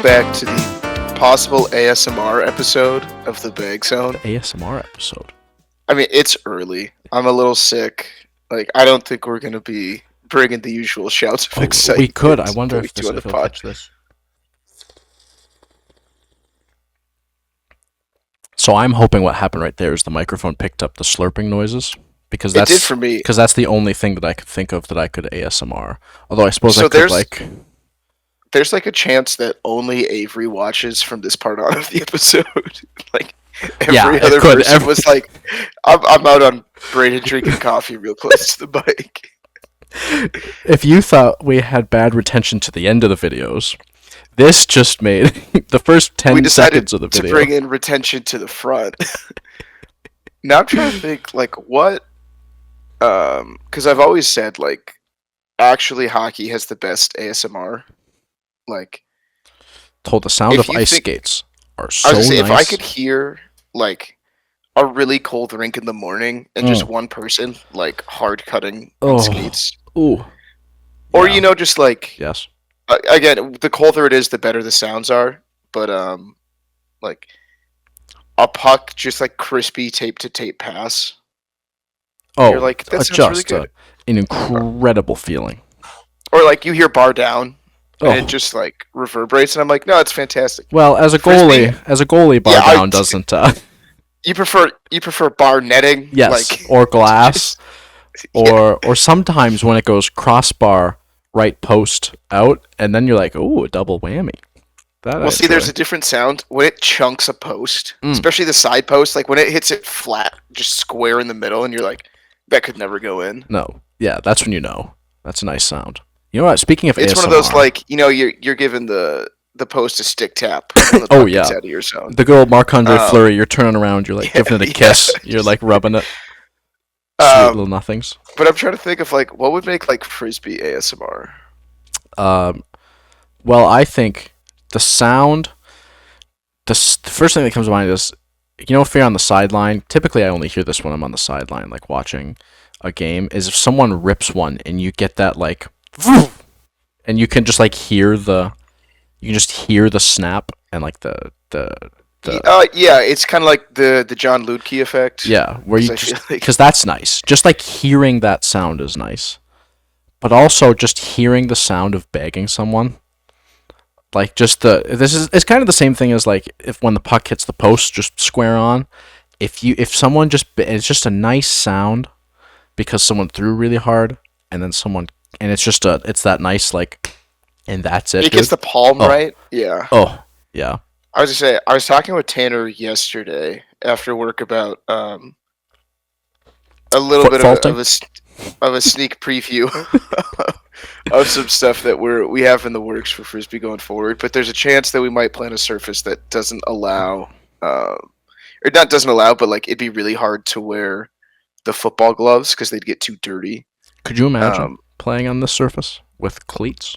back to the possible ASMR episode of the Bag Zone. ASMR episode. I mean, it's early. I'm a little sick. Like, I don't think we're gonna be bringing the usual shouts of excitement. We could. I wonder if on the he'll pod. catch this. So I'm hoping what happened right there is the microphone picked up the slurping noises. Because It did for me. Because that's the only thing that I could think of that I could ASMR. Although I suppose So I could like... There's like a chance that only Avery watches from this part on of the episode. Like every other person was like, I'm out on Braden drinking coffee real close to the mic. If you thought we had bad retention to the end of the videos, this just made the first 10 seconds of the video. To bring in retention to the front. Now I'm trying to think, like, what... because I've always said, like, actually hockey has the best ASMR. Like, told the sound of ice skates are so nice. If I could hear like a really cold rink in the morning and just one person like hard cutting on skates, or just like again, the colder it is, the better the sounds are. But like a puck just like crispy tape to tape pass. You're like, that sounds really good. An incredible feeling. Or like you hear bar down. And it just like reverberates, and I'm like, no, it's fantastic. Well, as a goalie, bar down doesn't. You prefer bar netting, yes, like, or glass, or sometimes when it goes crossbar, right post out, and then you're like, oh, a double whammy. See, there's a different sound when it chunks a post, especially the side post. Like when it hits it flat, just square in the middle, and you're like, that could never go in. No, yeah, that's when you know. That's a nice sound. You know what? Speaking of ASMR, it's one of those like, you know, you're giving the post a stick tap. Oh yeah, out of your zone. The good old Marc-Andre Fleury. You're turning around. You're like giving it a kiss. You're like rubbing it. Sweet little nothings. But I'm trying to think of like what would make like frisbee ASMR. Well, I think the sound. The first thing that comes to mind is, you know, if you're on the sideline. Typically, I only hear this when I'm on the sideline, like watching a game. Is if someone rips one and you get that like. And you can just like hear the snap and like the it's kind of like the John Ludke effect. Yeah, where you just because that's nice. Just like hearing that sound is nice, but also just hearing the sound of bagging someone, like it's kind of the same thing as like if when the puck hits the post just square on, if someone just it's just a nice sound because someone threw really hard and then someone. And it's just it's that nice like, and that's it. It gets the palm right. Yeah. Oh yeah. I was gonna say I was talking with Tanner yesterday after work about a little bit of a sneak preview of some stuff that we have in the works for frisbee going forward. But there's a chance that we might plan a surface that doesn't allow, or not doesn't allow, but like it'd be really hard to wear the football gloves because they'd get too dirty. Could you imagine? Playing on this surface with cleats,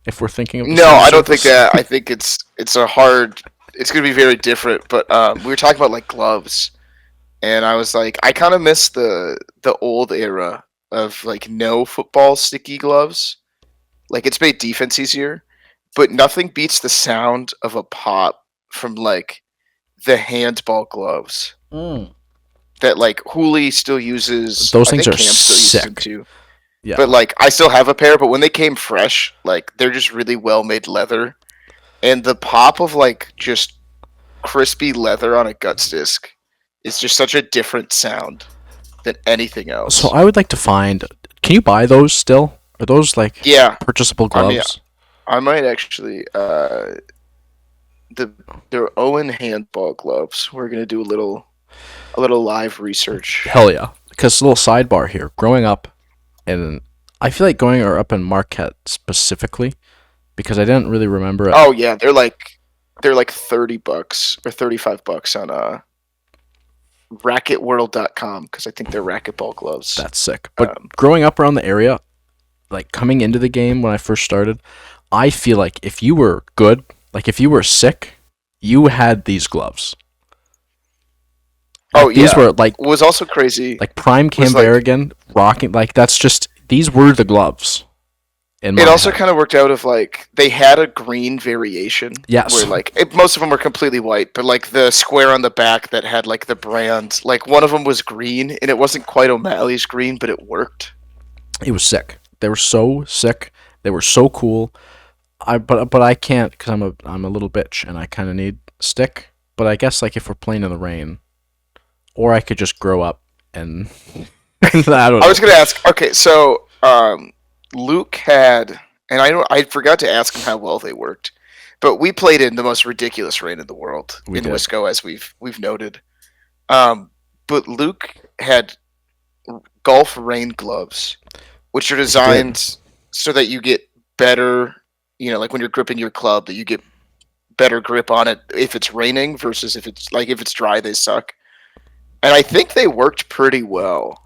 if we're thinking of I don't think that. I think it's going to be very different. But we were talking about like gloves, and I was like, I kind of miss the old era of like no football sticky gloves. Like it's made defense easier, but nothing beats the sound of a pop from like the handball gloves that like Hooley still uses. Those things are sick too. Yeah. But like I still have a pair, but when they came fresh, like they're just really well made leather. And the pop of like just crispy leather on a guts disc is just such a different sound than anything else. So I would like to find, can you buy those still? Are those like purchasable gloves? I might actually they're Owen handball gloves. We're gonna do a little live research. Hell yeah. Because a little sidebar here. Growing up, and I feel like going up in Marquette specifically because I didn't really remember it. Oh yeah, they're like $30 or $35 on racketworld.com because I think they're racquetball gloves. That's sick. But growing up around the area, like coming into the game when I first started, I feel like if you were good, like if you were sick, you had these gloves. Like, these were like what was also crazy. Like prime Cam Berrigan rocking, like that's just these were the gloves. in It my also head. kind of worked out of like they had a green variation Yes. where like most of them were completely white, but like the square on the back that had like the brand, like one of them was green and it wasn't quite O'Malley's green, but it worked. It was sick. They were so sick. They were so cool. But I can't because I'm a little bitch and I kind of need stick. But I guess like if we're playing in the rain, or I could just grow up and I don't I know. was gonna ask. Okay, so Luke had, and I forgot to ask him how well they worked, but we played in the most ridiculous rain in the world We in did. Wisco, as we've noted. Um, but Luke had golf rain gloves, which are He did. designed so that you get better. You know, like when you're gripping your club, that you get better grip on it if it's raining versus if it's dry, they suck. And I think they worked pretty well.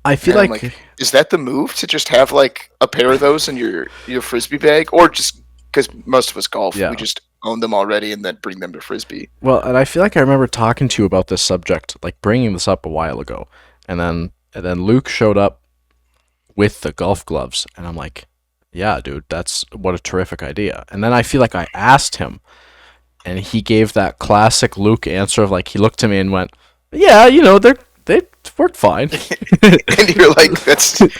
I feel And I'm like like, is that the move to just have like a pair of those in your frisbee bag, or just because most of us golf, we yeah. just own them already and then bring them to frisbee. Well, and I feel like I remember talking to you about this subject, like bringing this up a while ago, and then Luke showed up with the golf gloves, and I'm like, yeah, dude, that's what a terrific idea. And then I feel like I asked him, and he gave that classic Luke answer of like he looked at me and went, "Yeah, they worked fine." And you're like, that's You're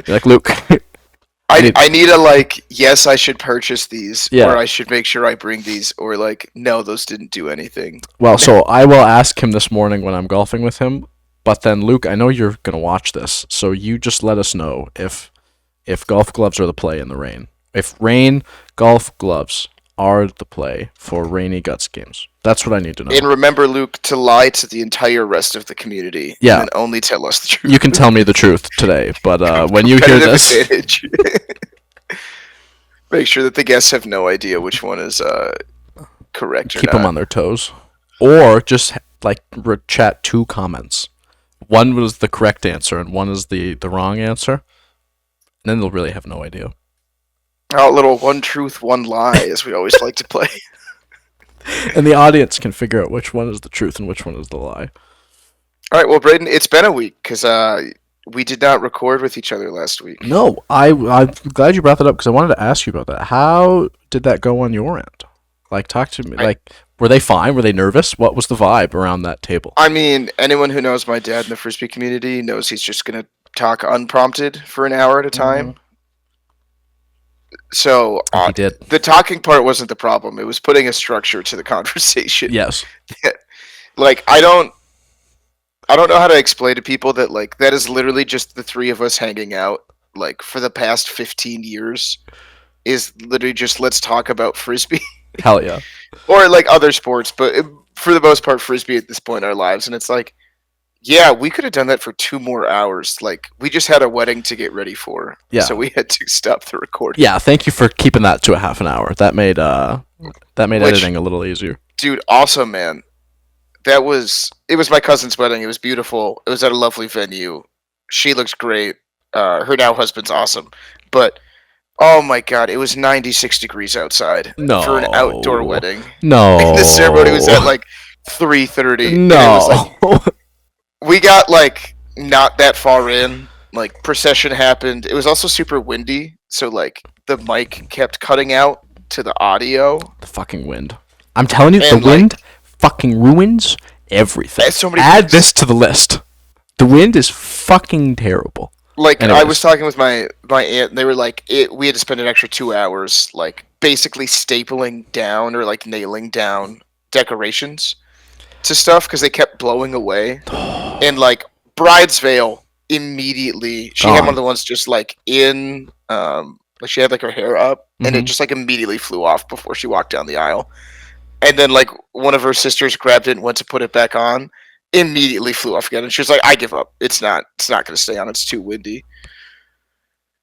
like, Luke, I I need, I need a like, yes, I should purchase these, yeah. or I should make sure I bring these, or like, no, those didn't do anything. Well, so I will ask him this morning when I'm golfing with him. But then, Luke, I know you're gonna watch this, so you just let us know if golf gloves are the play in the rain. If rain golf gloves are the play for rainy guts games. That's what I need to know. And remember, Luke, to lie to the entire rest of the community, Yeah. and then only tell us the truth. You can tell me the truth today, but when you hear Competitive this, advantage. Make sure that the guests have no idea which one is correct or keep not. them on their toes, or just like chat two comments. One was the correct answer, and one is the wrong answer. And then they'll really have no idea. Oh, little one truth, one lie, as we always like to play. And the audience can figure out which one is the truth and which one is the lie. All right, well, Braden, it's been a week because we did not record with each other last week. No, I'm glad you brought that up because I wanted to ask you about that. How did that go on your end? Like, talk to me. Like, were they fine? Were they nervous? What was the vibe around that table? I mean, anyone who knows my dad in the frisbee community knows he's just gonna talk unprompted for an hour at a time. So He did. the talking part wasn't the problem. It was putting a structure to the conversation. Yes. Like I don't know how to explain to people that like that is literally just the three of us hanging out like for the past 15 years is literally just let's talk about frisbee Hell yeah. or like other sports, but for the most part frisbee at this point in our lives, and it's like yeah, we could have done that for 2 more hours. Like we just had a wedding to get ready for. Yeah. So we had to stop the recording. Yeah, thank you for keeping that to a half an hour. That made editing a little easier. Dude, awesome, man. It was my cousin's wedding. It was beautiful. It was at a lovely venue. She looks great. Her now husband's awesome. But oh my god, it was 96 degrees outside No. for an outdoor wedding. No. And the ceremony was at like 3:30. No. We got like not that far in. Like procession happened. It was also super windy, so like the mic kept cutting out to the audio. The fucking wind. I'm telling you, And, the wind fucking ruins everything. There's so many Add things. this to the list. The wind is fucking terrible. Like Anyways. I was talking with my aunt, and they were like, we had to spend an extra 2 hours, like basically stapling down or like nailing down decorations to stuff because they kept blowing away. And like bride's veil immediately, she had Gone. one of the ones just like in, like she had like her hair up, and it Mhm. just like immediately flew off before she walked down the aisle. And then like one of her sisters grabbed it and went to put it back on. Immediately flew off again, and she was like, "I give up. It's not going to stay on. It's too windy."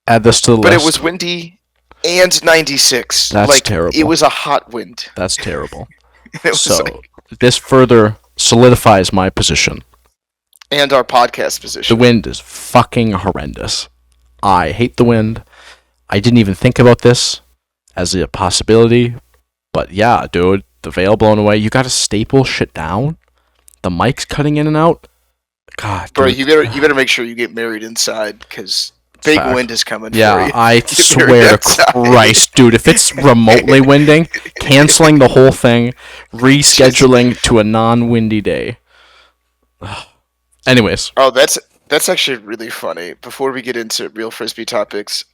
Add this to the But list. it was windy and 96. That's like, terrible. It was a hot wind. That's terrible. It was So like, this further solidifies my position. and our podcast The position. wind is fucking horrendous. I hate the wind. I didn't even think about this as a possibility. But yeah, dude, the veil blown away. You gotta staple shit down. The mic's cutting in and out. God, Bro, dude. you better make sure you get married inside, because It's Big fact. wind is coming for Yeah, you. I If you're swear to outside. Christ, dude, if it's remotely winding, canceling the whole thing, Just rescheduling to a non-windy day. Anyways, oh, that's actually really funny. Before we get into real frisbee topics,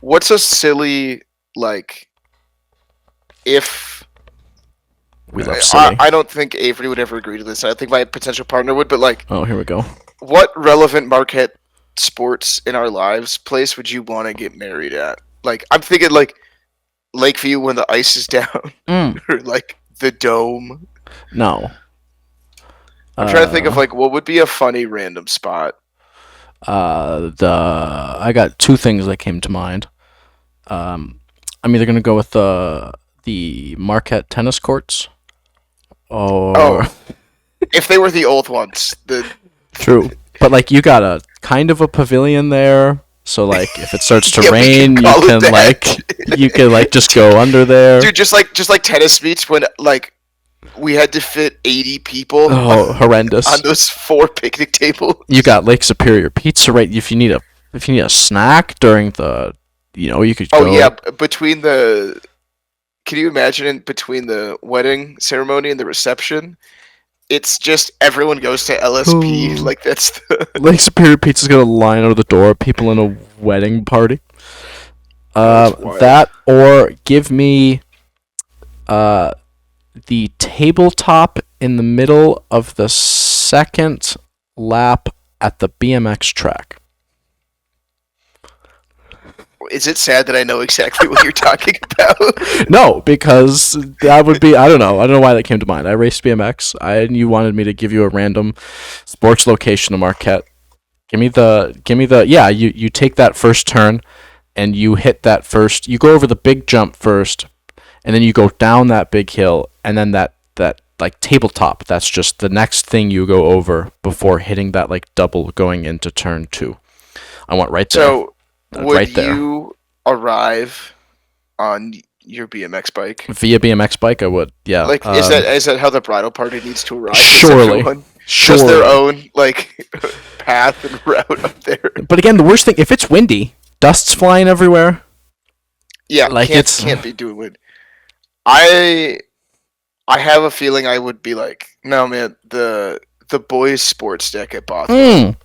what's a silly like if we love I silly. I don't think Avery would ever agree to this. I think my potential partner would, but like, Oh, here we go. what relevant Marquette sports in our lives place would you want to get married at? Like, I'm thinking like Lakeview when the ice is down, Mm, or like the Dome. no. I'm trying to think of Uh, like what would be a funny random spot. the I got two things that came to mind. I'm either gonna go with the Marquette tennis courts, or Oh, if they were the old ones, the true, but like you got a kind of a pavilion there, so like if it starts to yeah, we can rain, call it you can like that. just go under there. Dude, just like tennis meets when like we had to fit 80 people Oh, on horrendous! those four picnic You tables. got Lake Superior Pizza right. If you need a snack during the, you could Oh yeah, go. between the can you imagine between the wedding ceremony and the reception? It's just everyone goes to LSP. Oh, Like that's the Lake Superior Pizza's gonna line out of the door. People in a wedding party. oh, that's wild. That or give me uh the tabletop in the middle of the second lap at the BMX track. Is it sad that I know exactly what you're talking about? No, because that would be, I don't know why that came to mind. I raced BMX. You wanted me to give you a random sports location to Marquette. Give me the yeah, you take that first turn and you hit that first, you go over the big jump first, and then you go down that big hill, and then that like tabletop, that's just the next thing you go over before hitting that like double going into turn 2. I want right there. So, would Right there. you arrive on your BMX bike? Via BMX bike I would. Yeah. Like, is that how the bridal party needs to arrive? Does Surely. everyone does their Surely. own like path and route up there? But again, the worst thing, if it's windy, dust's flying everywhere. Yeah, Like it's can't be doing it. I I have a feeling I would be like, no man, the boys' sports deck at Bothwell, mm,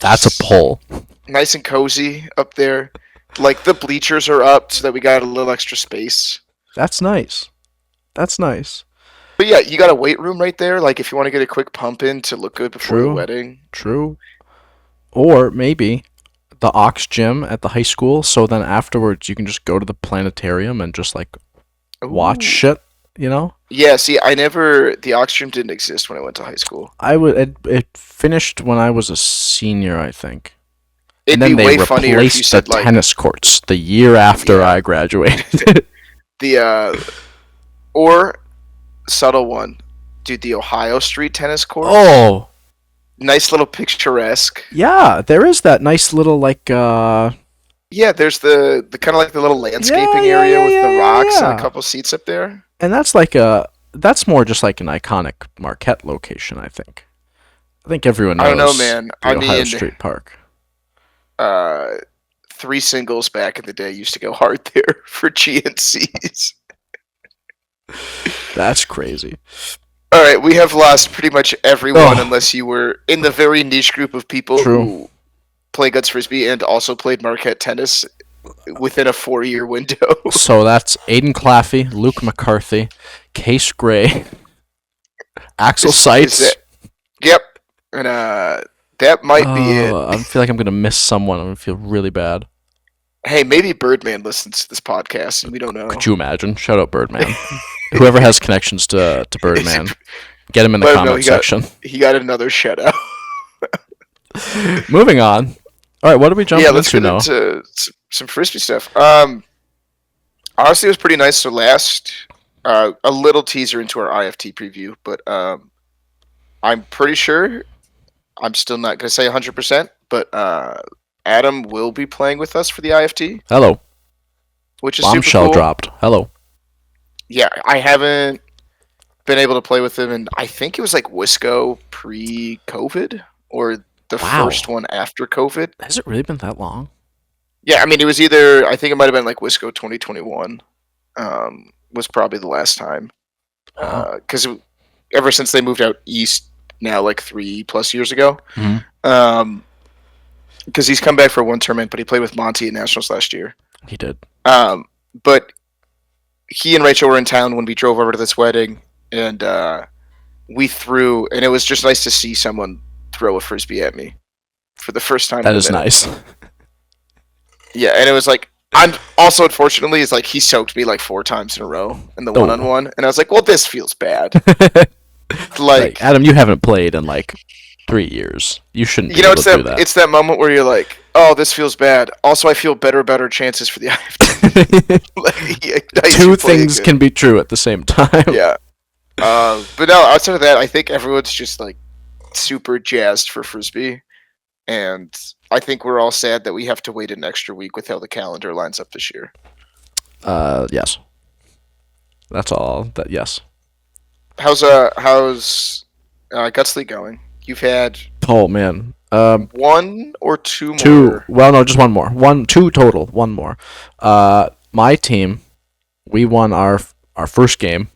that's a pull. nice and cozy up there. Like the bleachers are up so that we got a little extra space. That's nice. That's nice. But yeah, you got a weight room right there. Like if you want to get a quick pump in to look good before the True. wedding. True. Or maybe the Aux gym at the high school, so then afterwards you can just go to the planetarium and just like watch Ooh. shit. Yeah, see, the Oxstream didn't exist when I went to high school. It finished when I was a senior, I think. And It'd be then they way funnier if you replaced the said like, tennis courts the year after yeah, I graduated. the or subtle one, dude, the Ohio Street tennis courts. Oh, Nice little picturesque. yeah, there is that nice little like Yeah, there's the kind of like the little yeah, landscaping yeah, area yeah, with the yeah, yeah, rocks and a yeah. couple seats up there. And that's more just like an iconic Marquette location, I think. I think everyone I don't know, knows man. the I Ohio mean, Street Park. uh, three singles back in the day used to go hard there for GNCs. That's crazy. All right, we have lost pretty much everyone Oh, unless you were in the very niche group of people true. who play Guts Frisbee and also played Marquette tennis within a 4-year window. So that's Aiden Claffey, Luke McCarthy, Case Gray, Axel is that? Seitz. Yep, and that might be it. Oh, I feel like I'm gonna miss someone. I'm gonna feel really bad. Hey, maybe Birdman listens to this podcast and we don't know. Could you imagine? Shout out Birdman. Whoever has connections to Birdman, get him in the Let him know comment section. he got another shout out. Moving on. All right, what are we Yeah, jumping let's into get now? into some frisbee stuff. Honestly, it was pretty nice. So last, a little teaser into our IFT preview, but I'm pretty sure I'm still not gonna say 100%, but Adam will be playing with us for the IFT, Hello. which is super Bombshell cool. dropped. Hello. Yeah, I haven't been able to play with him, and I think it was like Wisco pre-COVID or the first Wow. one after COVID. Has it really been that long? Yeah, I mean, it was either I think it might have been like Wisco 2021 was probably the last time Wow. because ever since they moved out east now like 3+ years ago. Hmm. Because he's come back for one tournament, but he played with Monty at Nationals last year. He did. But he and Rachel were in town when we drove over to this wedding, and we threw, and it was just nice to see someone throw a frisbee at me for the first time That in a is minute. nice. Yeah, and it was like I'm also unfortunately it's like he soaked me like 4 times in a row in the Oh. 1-on-1, and I was like, well, this feels bad. Like, Like Adam, you haven't played in like 3 years. You shouldn't be you know, able it's to do that that. it's that moment where you're like, oh, this feels bad. Also, I feel better chances for the IFT. Like, he ignites Two you playing things good. can be true at the same time. Yeah. But no, outside of that, I think everyone's just like super jazzed for frisbee, and I think we're all sad that we have to wait an extra week with how the calendar lines up this year. Yes. That's all. That yes. How's Guts League going? You've had Oh man. one or two Two. more. Well, no, just one more. Two total. One more. My team, we won our first game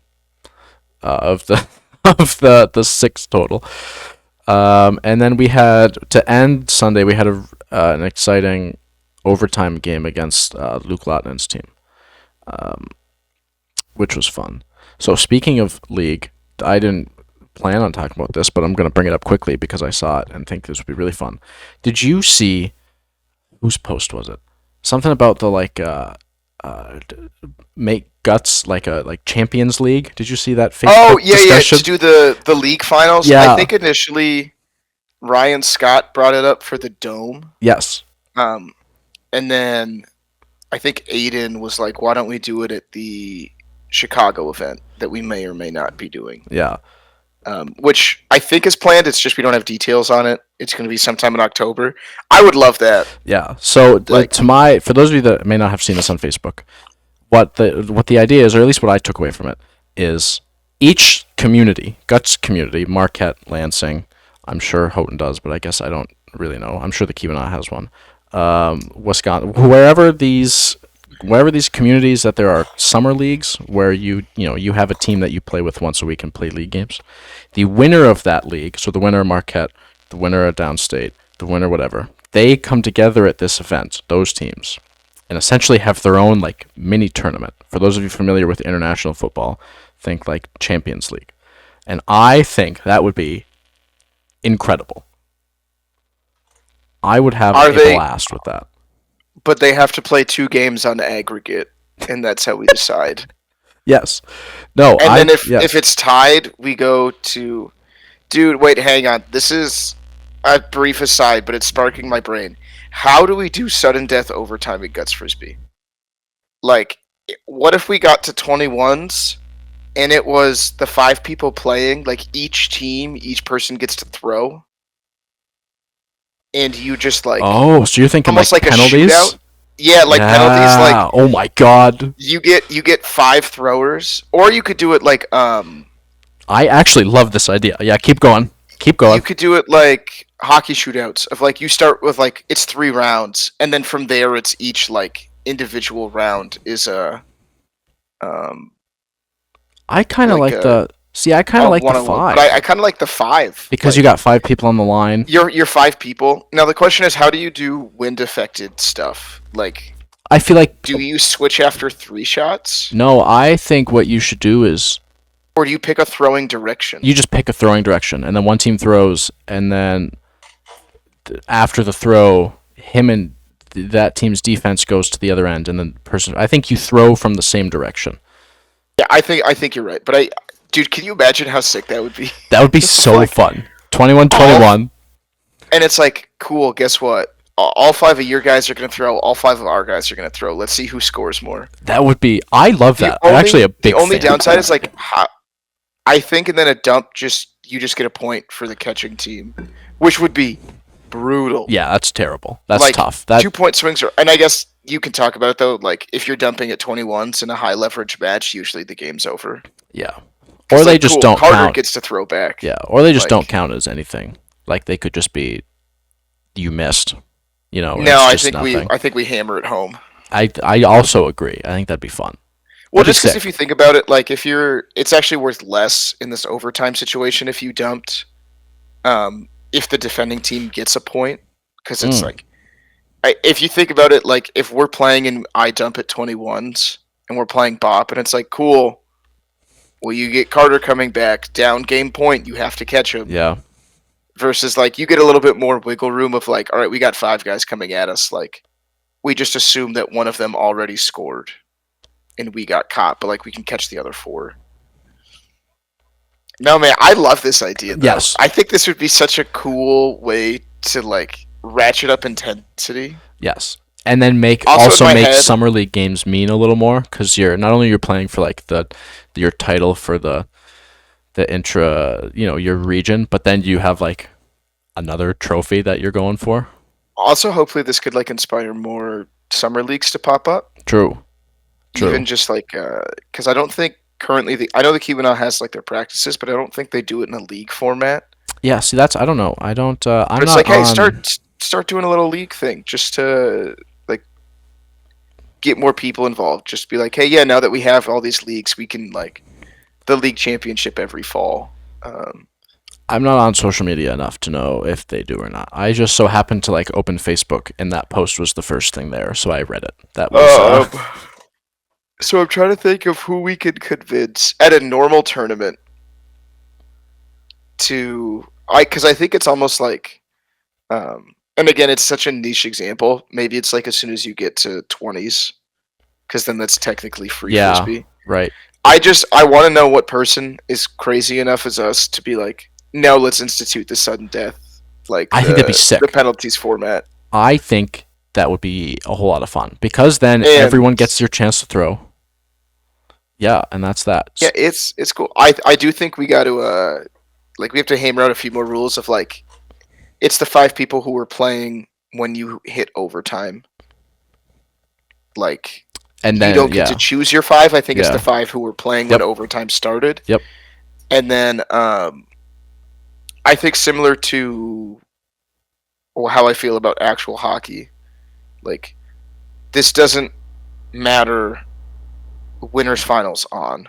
of the of the six total. And then we had to end Sunday. We had an exciting overtime game against Luke Lotman's team, which was fun. So speaking of league, I didn't plan on talking about this, but I'm going to bring it up quickly because I saw it and think this would be really fun. Did you see whose post was it? Something about the make guts like a Champions League. Did you see that Facebook Oh yeah, discussion? to do the league finals. Yeah. I think initially Ryan Scott brought it up for the Dome, Yes. and then I think Aiden was like, "Why don't we do it at the Chicago event that we may or may not be doing?" Yeah. Which I think is planned. It's just we don't have details on it. It's going to be sometime in October. I would love that. Yeah. So Like- for those of you that may not have seen this on Facebook, what the idea is, or at least what I took away from it, is each community, Guts community, Marquette, Lansing, I'm sure Houghton does, but I guess I don't really know. I'm sure the Keweenaw has one. Wisconsin, wherever these communities that there are summer leagues where you have a team that you play with once a week and play league games. The winner of that league, so the winner of Marquette, the winner of Downstate, the winner whatever, they come together at this event, those teams, and essentially have their own like mini tournament. For those of you familiar with international football, think like Champions League. And I think that would be incredible. I would have a blast with that. But they have to play 2 games on aggregate, and that's how we decide. Yes. No. And then if it's tied, we go to, dude. Wait, hang on. This is a brief aside, but it's sparking my brain. How do we do sudden death overtime at Guts Frisbee? Like, what if we got to 21s, and it was the 5 people playing? Like each person gets to throw, and you just like so you're thinking almost like penalties? a shootout. Yeah, like penalties. Like oh my god. you get 5 throwers, or you could do it like I actually love this idea. Yeah, keep going. Keep going. You could do it like hockey shootouts of like you start with like it's 3 rounds, and then from there it's each like individual round is a I kind of like the I kind of like the 5. But I kind of like the 5 because like, you got 5 people on the line. You're 5 people. Now the question is, how do you do wind affected stuff? Like, I feel like do you switch after 3 shots? No, I think what you should do is, or do you pick a throwing direction? You just pick a throwing direction, and then one team throws, and then after the throw, him and that team's defense goes to the other end, and then I think you throw from the same direction. Yeah, I think you're right. But dude, can you imagine how sick that would be? That would be so like, fun. 21-21. And it's like, cool, guess what? All 5 of your guys are going to throw. All 5 of our guys are going to throw. Let's see who scores more. That would be... I love that. I'm actually a big fan. The only downside is, like, I think, and then a dump, you just get a point for the catching team, which would be brutal. Yeah, that's terrible. That's like, tough. 2-point swings are... And I guess you can talk about it, though. Like, if you're dumping at 21s in a high-leverage match, usually the game's over. Yeah. Or they just don't Carter count. gets to throw back. Yeah, or they just don't count as anything. Like, they could just be you missed. No, It's just nothing. I think we hammer it home. I also agree. I think that'd be fun. Well, That'd be just because if sick. you think about it, like if you're, it's actually worth less in this overtime situation if you dumped, if the defending team gets a point, because it's Mm, like, if you think about it, like if we're playing and I dump at 21s and we're playing Bop, and it's like, cool, well, you get Carter coming back down game point, you have to catch him. yeah. Versus like you get a little bit more wiggle room of like, all right, we got five guys coming at us, like we just assume that one of them already scored and we got caught, but like we can catch the other four. No, man, I love this idea though. Yes. I think this would be such a cool way to like ratchet up intensity. Yes. And then make Also in also my make head, summer league games mean a little more because you're not only you're playing for like the your title for the intra your region, but then you have like another trophy that you're going for. also hopefully this could like inspire more summer leagues to pop up. True. Even True. just like because I don't think currently I know the Kibana has like their practices, but I don't think they do it in a league format. Yeah. See, that's I don't know. I don't. I'm But it's not like, hey, on. start doing a little league thing just to like get more people involved. Just be like, hey, yeah, now that we have all these leagues, we can like the league championship every fall. Um, I'm not on social media enough to know if they do or not. I just so happened to like open Facebook, and that post was the first thing there, so I read it. That was uh, so I'm trying to think of who we could convince at a normal tournament to because I think it's almost like and again it's such a niche example. Maybe it's like as soon as you get to 20s, because then that's technically free yeah, frisbee. right. I want to know what person is crazy enough as us to be like, no, let's institute the sudden death, like I think that'd be the sick. penalties format. I think that would be a whole lot of fun because then And everyone gets their chance to throw. Yeah, and that's that. yeah, it's cool. I do think we got to like we have to hammer out a few more rules of like it's the five people who were playing when you hit overtime. Like And you then don't get to yeah, choose your five. I think it's the yeah, five who were playing when yep, overtime started. yep. And then I think similar to how I feel about actual hockey, like this doesn't matter winners finals on.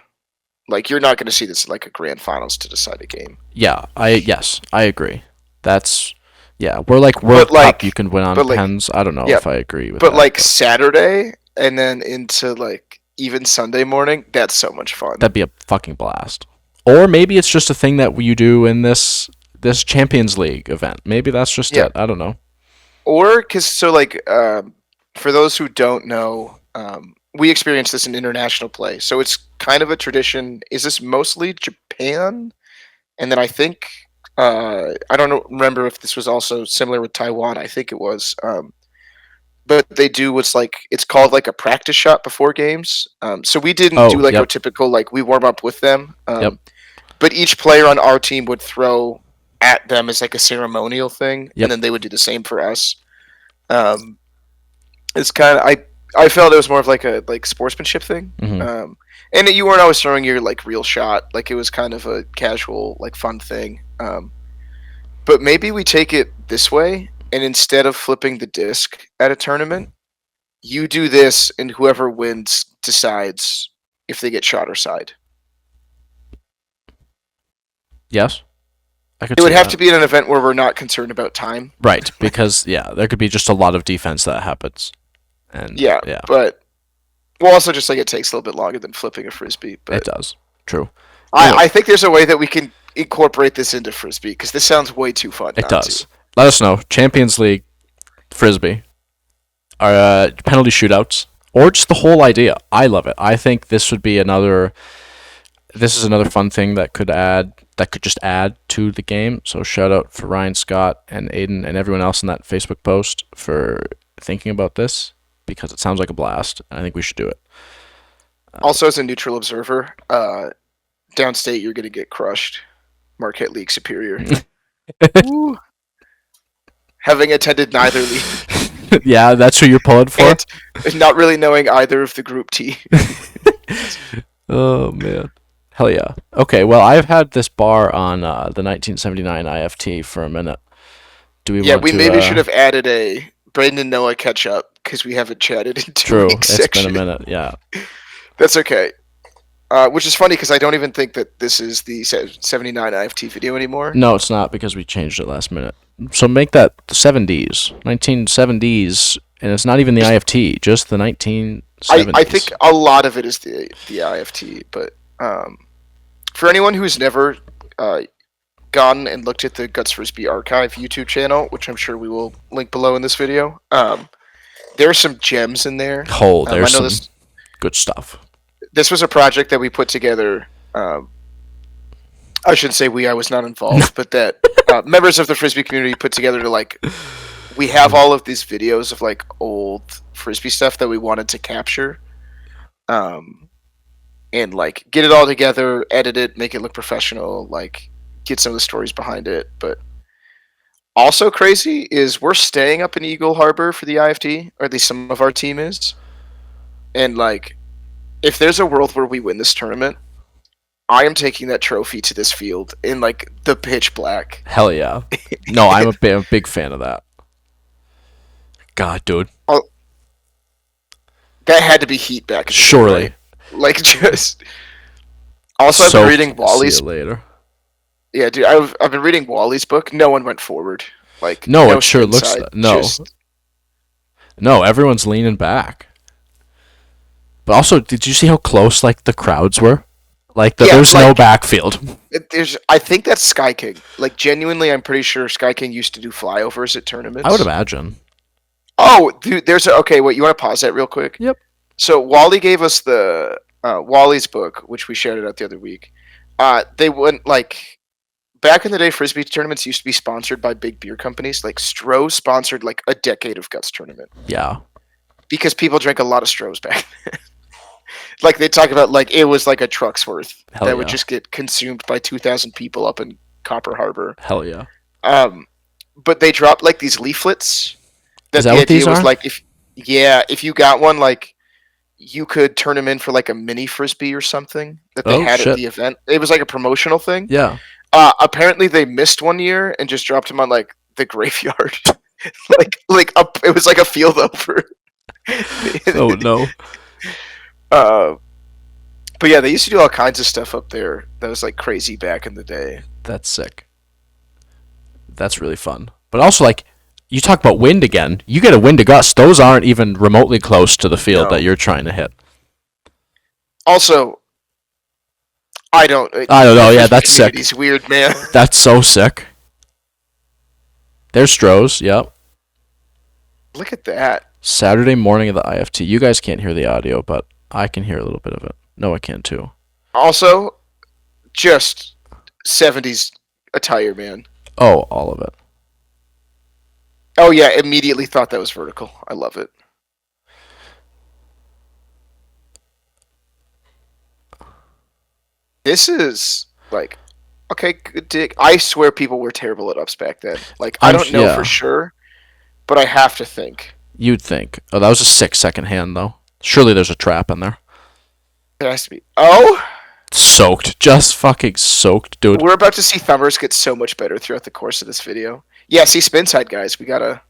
Like you're not going to see this like a grand finals to decide a game. Yeah, I agree. That's yeah. We're like But World Cup. You like can win on but like pens. I don't know yeah, if I agree with but that, like but Saturday and then into like even Sunday morning, that's so much fun. that'd be a fucking blast. Or maybe it's just a thing that you do in this Champions League event. Maybe that's just Yeah. it. I don't know. Or because so like for those who don't know, we experience this in international play. So it's kind of a tradition. Is this mostly Japan? And then I think I don't remember if this was also similar with Taiwan. I think it was. But they do what's like it's called like a practice shot before games. So we didn't do Oh, like our yep, typical like we warm up with them. yep, But each player on our team would throw at them as like a ceremonial thing, and yep. then they would do the same for us. Um, it's kind of I felt it was more of like a like sportsmanship thing. Hmm. And you weren't always throwing your like real shot. Like it was kind of a casual like fun thing. But maybe we take it this way, and instead of flipping the disc at a tournament, you do this, and whoever wins decides if they get shot or side. Yes, I could It would see have that. to be in an event where we're not concerned about time. Right, because yeah, there could be just a lot of defense that happens, and Yeah, yeah, but well, also just like it takes a little bit longer than flipping a frisbee. it But does. True. Anyway, I think there's a way that we can incorporate this into frisbee because this sounds way too fun it not to. does. Let us know. Champions League frisbee, penalty shootouts, or just the whole idea. I love it. I think this would be another. This is another fun thing that could just add to the game. So shout out for Ryan Scott and Aiden and everyone else in that Facebook post for thinking about this because it sounds like a blast. And I think we should do it. Also, as a neutral observer, downstate you're gonna get crushed. Marquette League Superior. Woo. Having attended neither league Yeah, that's who you're pulling for. and not really knowing either of the group T. Oh man. Hell yeah. Okay, well I've had this bar on the 1979 IFT for a minute. Do we Yeah, want we to? maybe should have added a Braden and Noah catch up because we haven't chatted in 2 weeks True. It's been a section. minute. Yeah. That's okay. Which is funny because I don't even think that this is the 79 IFT video anymore. No, it's not because we changed it last minute. So make that the 70s, 1970s, and it's not even the IFT, just the 1970s. I think a lot of it is the IFT, but for anyone who's never gone and looked at the Guts Frisbee Archive YouTube channel, which I'm sure we will link below in this video, there are some gems in there. Oh, there's some good stuff. This was a project that we put together. I shouldn't say we. I was not involved, but that members of the Frisbee community put together to like. We have all of these videos of like old Frisbee stuff that we wanted to capture, and like get it all together, edit it, make it look professional, like get some of the stories behind it. But also crazy is we're staying up in Eagle Harbor for the IFT, or at least some of our team is, and like. If there's a world where we win this tournament, I am taking that trophy to this field in like the pitch black. Hell yeah! No, I'm a big fan of that. God, dude. Oh, that had to be heat back. Surely. Day, right? Like just. Also, I've been reading Wally's. See you later. Yeah, dude, I've been reading Wally's book. No one went forward. Like no it sure looks that. No. No, everyone's leaning back. But also, did you see how close like the crowds were? Like there's like, no backfield. I think that's Sky King. Like genuinely, I'm pretty sure Sky King used to do flyovers at tournaments. I would imagine. Oh, dude, okay. Wait, you want to pause that real quick? Yep. So Wally gave us the Wally's book, which we shared it out the other week. They went like back in the day, Frisbee tournaments used to be sponsored by big beer companies. Like Stroh sponsored like a decade of Guts tournament. Yeah. Because people drank a lot of Strohs back then. Like they talk about like it was like a truck's worth that would just get consumed by 2,000 people up in Copper Harbor. Hell yeah. But they dropped like these leaflets. Is that what these are? Like if you got one, like you could turn them in for like a mini Frisbee or something that they had at the event. It was like a promotional thing. Yeah. Apparently they missed one year and just dropped them on like the graveyard. It was like a field over. Oh no. But yeah, they used to do all kinds of stuff up there that was like crazy back in the day. That's sick. That's really fun. But also, like, you talk about wind again. You get a wind to gust. Those aren't even remotely close to the field that you're trying to hit. Also, I don't know. Yeah, that's sick. It's weird, man. That's so sick. There's Strohs. Yep. Look at that. Saturday morning of the IFT. You guys can't hear the audio, but I can hear a little bit of it. No, I can too. Also, just 70s attire, man. Oh, all of it. Oh yeah, immediately thought that was vertical. I love it. This is like, okay, good dig. I swear people were terrible at ups back then. Like, I don't know for sure, but I have to think. You'd think. Oh, that was a 6-second hand, though. Surely there's a trap in there. There has to be. Oh! Soaked. Just fucking soaked, dude. We're about to see Thumbers get so much better throughout the course of this video. Yeah, see, spin side, guys. We gotta...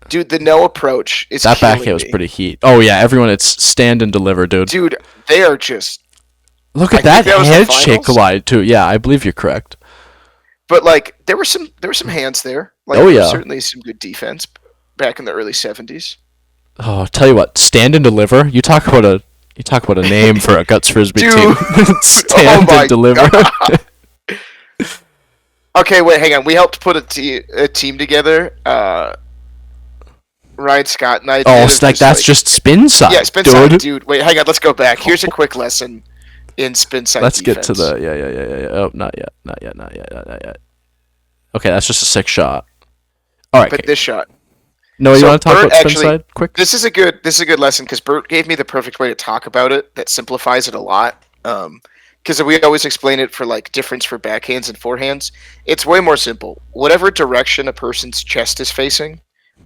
Dude, the no approach is that back hit was pretty heat. Oh, yeah, everyone, it's stand and deliver, dude. Dude, they are just... Look at that head shake glide, too. Yeah, I believe you're correct. But, like, there were some hands there. Like, oh, yeah. Certainly some good defense back in the early 70s. Oh, I'll tell you what, stand and deliver. You talk about a name for a Guts Frisbee team. Stand and deliver. Okay, wait, hang on. We helped put a team together. Ryan Scott and I. Oh, so like that's just spin side. Yeah, spin side, dude. Wait, hang on. Let's go back. Here's a quick lesson in spin side. Let's defense. get to the yeah. Oh, not yet. Okay, that's just a sick shot. All right, but this shot. No, you want to talk about spin side quick? This is a good lesson because Bert gave me the perfect way to talk about it that simplifies it a lot. Because we always explain it for like difference for backhands and forehands. It's way more simple. Whatever direction a person's chest is facing,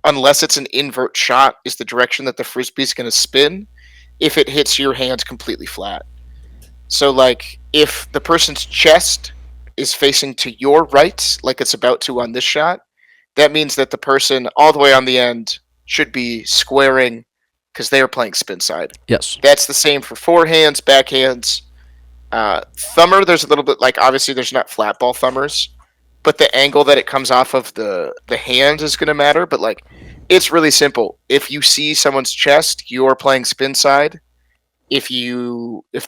unless it's an invert shot, is the direction that the frisbee is going to spin if it hits your hands completely flat. So like if the person's chest is facing to your right, like it's about to on this shot, that means that the person all the way on the end should be squaring because they are playing spin side. Yes. That's the same for forehands, backhands. Thumber, there's a little bit like obviously there's not flat ball thumbers, but the angle that it comes off of the hand is going to matter. But like, it's really simple. If you see someone's chest, you're playing spin side. If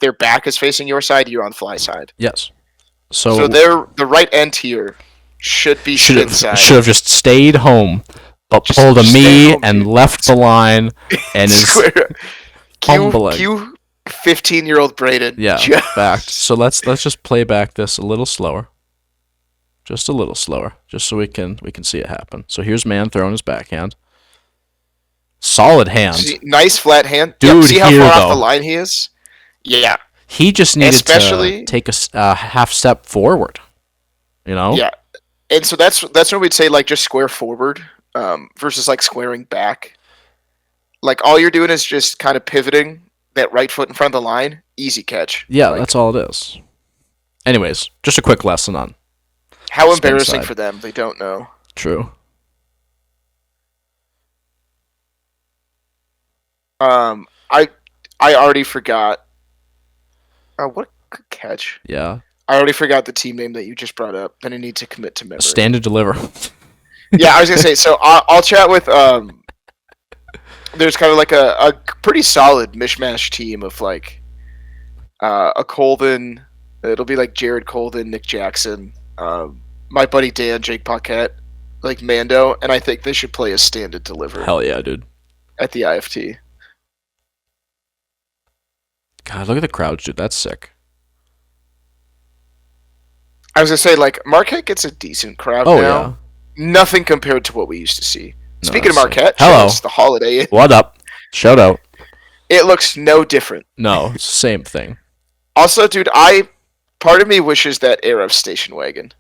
their back is facing your side, you're on fly side. Yes. So the right end here should be spin side. Should have just stayed home, but Just pulled a stay me home, and dude. left the line and is humbling. Cue 15-year-old Braden. Yeah, just backed. So let's just play back this a little slower. Just a little slower, just so we can see it happen. So here's man throwing his backhand. Solid hand. Nice flat hand. Dude, yep, see how here, far though. off the line he is? Yeah. He just needed Especially- to take a half step forward. You know? Yeah. And so that's when we'd say like just square forward versus like squaring back. Like all you're doing is just kind of pivoting that right foot in front of the line. Easy catch. Yeah, Like, that's all it is. Anyways, just a quick lesson on how spin embarrassing side. for them. They don't know. true. I already forgot. What a good catch. Yeah. I already forgot the team name that you just brought up. Then I need to commit to memory. Stand and deliver. Yeah, I was gonna say. So I'll chat with. There's kind of like a pretty solid mishmash team of like a Colvin. It'll be like Jared Colvin, Nick Jackson, my buddy Dan, Jake Paquette, like Mando, and I think they should play a stand and deliver Hell yeah, dude. at the IFT. God, look at the crowds, dude. That's sick. I was gonna say like Marquette gets a decent crowd Oh, now. yeah. Nothing compared to what we used to see. No, Speaking of that's sick. Marquette, Hello. it's the Holiday Inn. What up? Shout out. It looks no different. No, it's the same thing. Also, dude, part of me wishes that era of station wagon.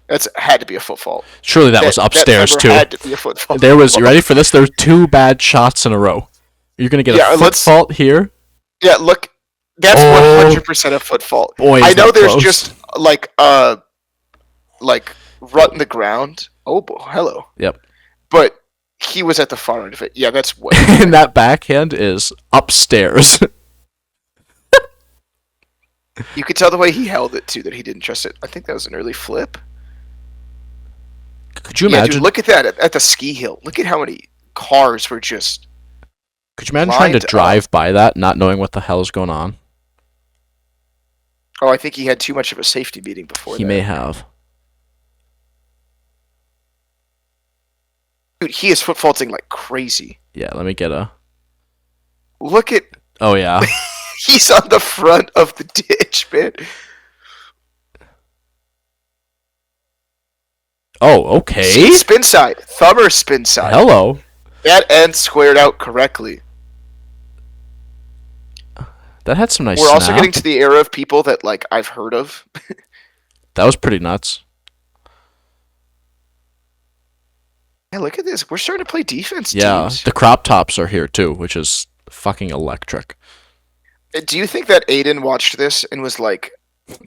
That's had to be a foot fault. Surely that was upstairs, that too. Had to be a foot fault. There was, you ready for this? There were 2 bad shots in a row. You're going to get a foot fault here. Yeah, look, that's Oh. 100% a foot fault. Boy, is I know that there's close. just like rut in the ground. Oh, hello. Yep. But he was at the far end of it. Yeah, that's what. And that backhand is upstairs. You could tell the way he held it too that he didn't trust it. I think that was an early flip. Could you Yeah, imagine? dude, look at that at the ski hill. Look at how many cars were just. Could you imagine trying to lined drive by that, not knowing what the hell is going on? Oh, I think he had too much of a safety meeting before He that. may have. Dude, he is foot faulting like crazy. Yeah, let me get a. Look at. Oh yeah. He's on the front of the ditch, man. Oh, okay. See, spin side. Thumber spin side. Hello. That end squared out correctly. That had some nice. We're also snap. getting to the era of people that like I've heard of. That was pretty nuts. Yeah, look at this. We're starting to play defense Yeah, teams. the crop tops are here too, which is fucking electric. Do you think that Aiden watched this and was like,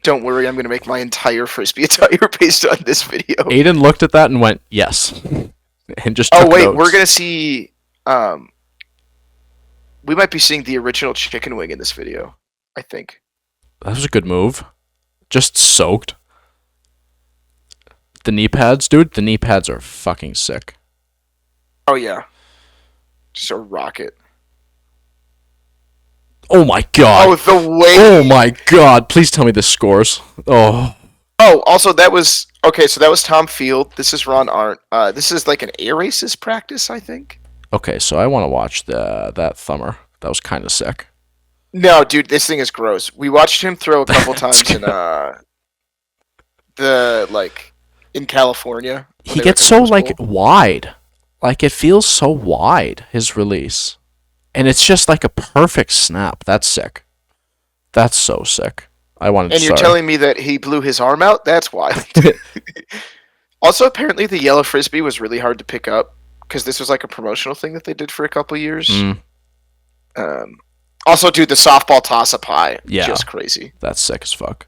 "Don't worry, I'm going to make my entire frisbee attire based on this video"? Aiden looked at that and went, "Yes," and just. Oh took wait, notes. we're gonna see. We might be seeing the original chicken wing in this video. I think. That was a good move. Just soaked. The knee pads, dude. The knee pads are fucking sick. Oh yeah. Just a rocket. Oh my god. Oh, the way. Oh my god. Please tell me this scores. Oh. Oh, also that was okay. So that was Tom Field. This is Ron Arndt. This is like an air races practice, I think. Okay, so I want to watch that thumber. That was kind of sick. No, dude, this thing is gross. We watched him throw a couple That's times in in California. when He they were gets at the so Rose like Bowl. wide. Like it feels so wide, his release. And it's just like a perfect snap. That's sick. That's so sick. I wanted And to you're start. telling me that he blew his arm out? That's wild. Also, apparently the yellow frisbee was really hard to pick up because this was like a promotional thing that they did for a couple years. Mm, Also, dude, the softball toss-up high, Yeah. just crazy. that's sick as fuck.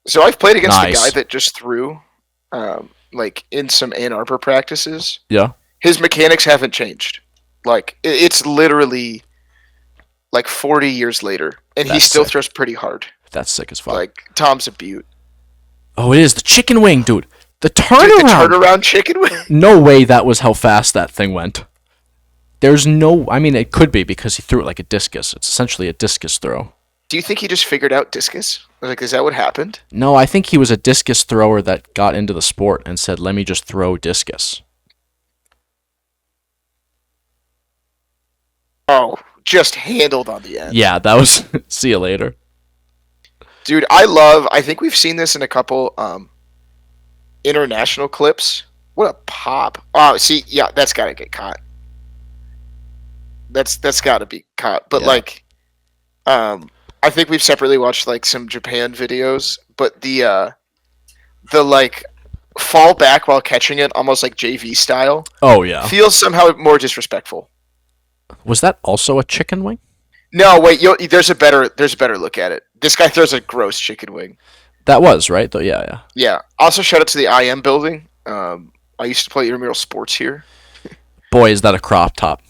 So I've played against the guy Nice. that just threw, like in some Ann Arbor practices. Yeah, His mechanics haven't changed. Like it's literally like 40 years later, and he that's still sick. throws pretty hard. That's sick as fuck. Like Tom's a beaut. Oh, it is the chicken wing, dude. The Dude, the turnaround. turnaround chicken wing. No way that was how fast that thing went. There's no. I mean, it could be because he threw it like a discus. It's essentially a discus throw. Do you think he just figured out discus? Like, is that what happened? No, I think he was a discus thrower that got into the sport and said, "Let me just throw discus." Oh, just handled on the end. Yeah, that was. See you later. Dude, I think we've seen this in a couple international clips. What a pop. Oh, see, yeah, that's got to get caught. That's got to be caught. But Yeah. like I think we've separately watched like some Japan videos, but the like fall back while catching it almost like JV style Oh yeah. feels somehow more disrespectful. Was that also a chicken wing? No, wait, there's a better look at it. This guy throws a gross chicken wing. That was right though. Yeah, yeah. Yeah. Also, shout out to the IM building. I used to play intramural sports here. Boy, is that a crop top.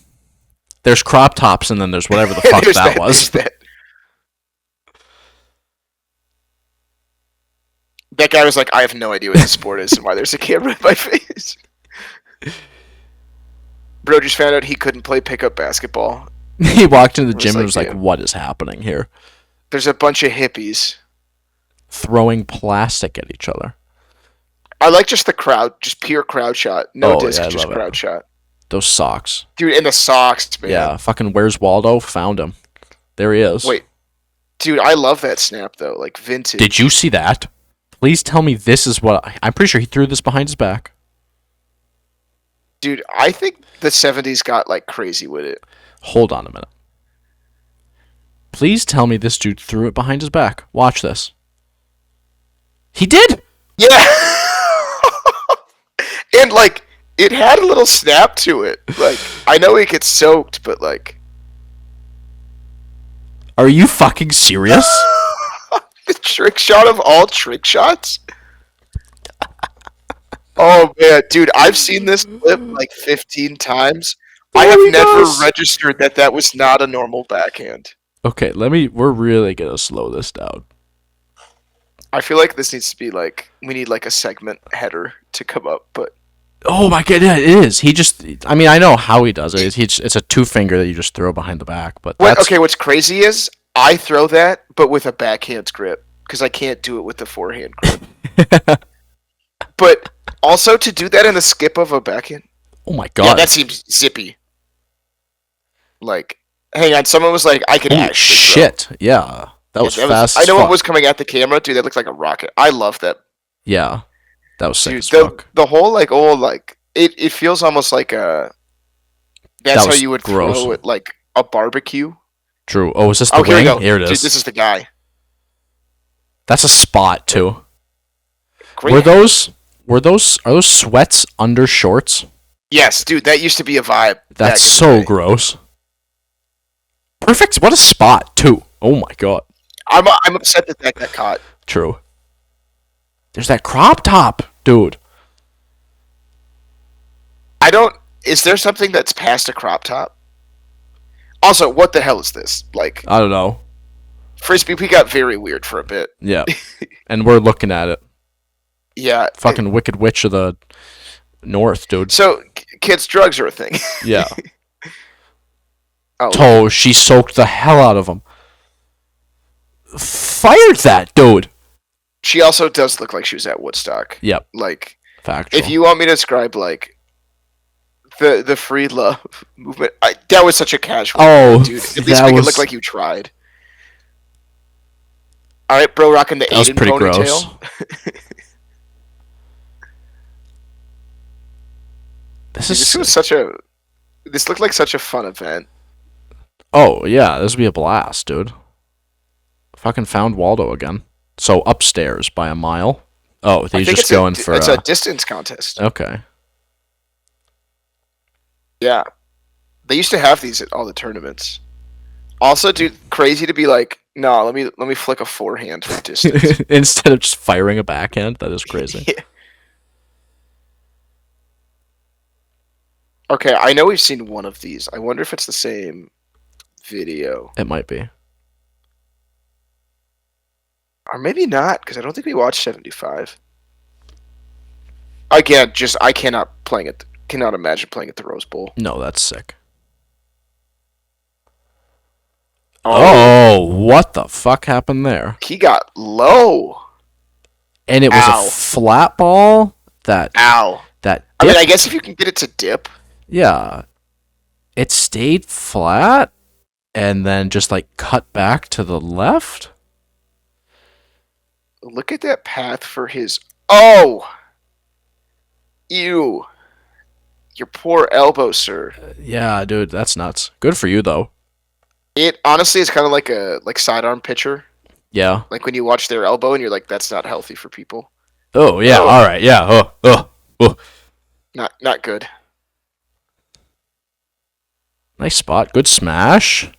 There's crop tops, and then there's whatever the fuck that was. That guy was like, I have no idea what this sport is and why there's a camera in my face. Bro just found out he couldn't play pickup basketball. He walked into the was gym and like, was like, "Damn." "What is happening here?" There's a bunch of hippies. Throwing plastic at each other. I like just the crowd, just pure crowd shot. No Oh, disc, yeah, I just love it. crowd shot. Those socks. Dude, and the socks, man. Yeah, fucking where's Waldo? Found him. There he is. Wait. Dude, I love that snap, though. Like, vintage. Did you see that? Please tell me this is what... I'm pretty sure he threw this behind his back. Dude, I think the 70s got, like, crazy with it. Hold on a minute. Please tell me this dude threw it behind his back. Watch this. He did! Yeah! And, like, it had a little snap to it. Like, I know it gets soaked, but, like... Are you fucking serious? The trick shot of all trick shots? Oh, man. Dude, I've seen this clip, like, 15 times. I have never registered that was not a normal backhand. Okay, we're really gonna slow this down. I feel like this needs to be, like... We need, like, a segment header to come up, but... Oh my god, yeah, it is. He just... I mean, I know how he does it. It's a two-finger that you just throw behind the back, but that's... Okay, what's crazy is, I throw that, but with a backhand grip. Because I can't do it with the forehand grip. But also to do that in the skip of a backhand. Oh my god. Yeah, that seems zippy. Like, hang on, someone was like, I can Holy actually shit. Yeah. That was fast I know as it fuck. was coming at the camera, dude. That looked like a rocket. I love that. Yeah. That was sick Dude, as fuck. the whole, like, it feels almost like a... That's That how was you would gross. throw it, like, a barbecue. True. Oh, is this the Oh, here we wing? go. Here it is. Dude, this is the guy. That's a spot, too. Great. Are those sweats under shorts? Yes, dude, that used to be a vibe. That's back in the so day. gross. Perfect. What a spot, too. Oh my god. I'm upset that got caught. True. There's that crop top, dude. Is there something that's past a crop top? Also, what the hell is this? Like, I don't know. Frisbee, we got very weird for a bit. Yeah. And we're looking at it. Yeah. Fucking Wicked Witch of the North, dude. So, kids, drugs are a thing. Yeah. Oh, She soaked the hell out of him. Fired that, dude. she also does look like she was at Woodstock. Yep. Like, Factual. if you want me to describe, like, the free love movement, that was such a casual. Oh, dude. At least make it look like you tried. All right, bro, rocking the that was Aiden pretty ponytail. gross. This looked like such a fun event. Oh, yeah, this would be a blast, dude. Fucking found Waldo again. So upstairs by a mile. Oh, I he's think just going for... it's a distance contest. Okay. Yeah. They used to have these at all the tournaments. Also, dude, crazy to be like, No, let me flick a forehand from distance. Instead of just firing a backhand. That is crazy. Yeah. Okay, I know we've seen one of these. I wonder if it's the same video. It might be. Or maybe not, because I don't think we watched 75. Again, just I cannot imagine playing at the Rose Bowl. No, that's sick. Oh, Oh, what the fuck happened there? he got low. And it was Ow. a flat ball that Ow. that I mean, dipped. I guess if you can get it to dip. Yeah, it stayed flat and then just like cut back to the left. Look at that path for his. Oh! Ew. Your poor elbow, sir. Yeah, dude, that's nuts. Good for you though. It honestly is kind of like a sidearm pitcher. Yeah. Like when you watch their elbow and you're like, that's not healthy for people. Oh yeah. Oh. All right. Yeah. Oh. Not good. Nice spot. Good smash.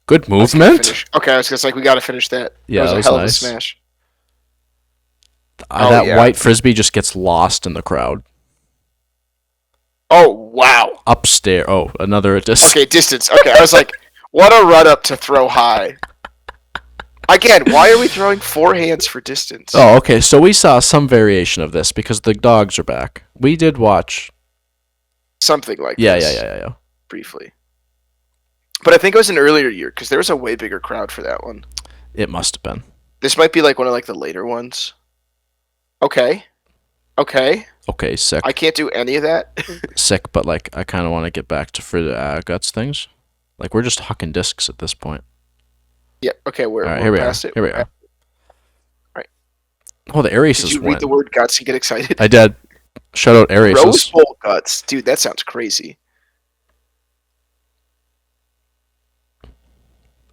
Good I was gonna movement. finish- Okay, I was just like, we gotta finish that. Yeah, that that was was a hell nice. of a smash. That yeah. white frisbee just gets lost in the crowd. Oh wow. Upstairs. Oh, another distance. Okay, distance. Okay, I was like, what a run up to throw high. Again, why are we throwing forehands for distance? Oh, okay. So we saw some variation of this because the dogs are back. We did watch. Something like Yeah. this. Briefly. But I think it was an earlier year because there was a way bigger crowd for that one. It must have been. This might be like one of like the later ones. Okay. Okay, sick. I can't do any of that. Sick, but like I kind of want to get back to for the guts things. Like we're just hucking discs at this point. Yeah. Okay. We're All right, here we are. past it. Here we are. Right. Oh, the Aries Did is you read the word guts and get excited? I did. Shout out Aries. Rose Bowl guts, dude. That sounds crazy.